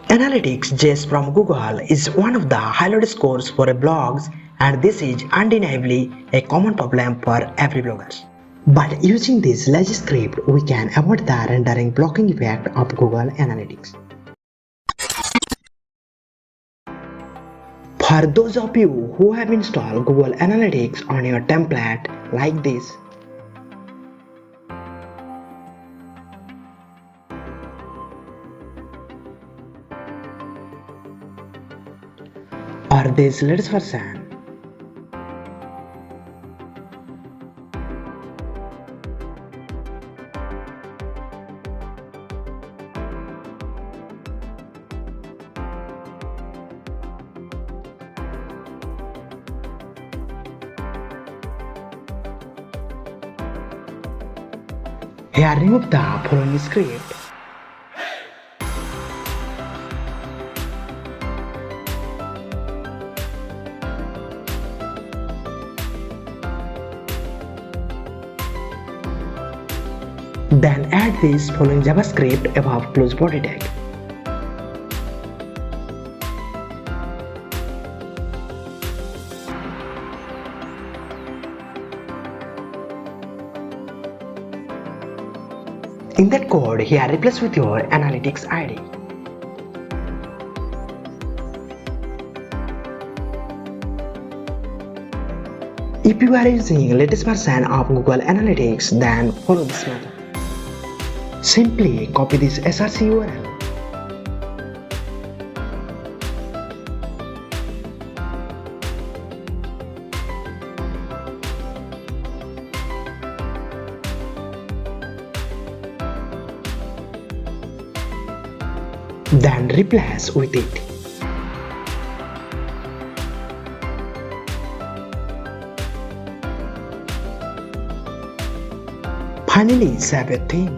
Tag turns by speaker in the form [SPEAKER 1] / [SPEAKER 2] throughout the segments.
[SPEAKER 1] AnuTrickz JS from Google is one of the highlighted scores for blogs, and this is undeniably a common problem for every blogger. But using this lazy script, we can avoid the rendering blocking effect of Google Analytics. For those of you who have installed Google Analytics on your template like this, or this latest version, here remove the following script. Then add this following JavaScript above close body tag. In that code, here replace with your Analytics ID. If you are using latest version of Google Analytics, then follow this method. Simply copy this src URL. Then replace with it. Finally, save your theme.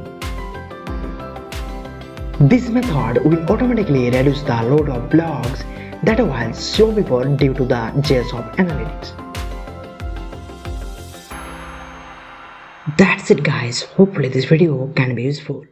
[SPEAKER 1] This method will automatically reduce the load of blogs that was slow before due to the JS of Analytics. That's it guys, hopefully this video can be useful.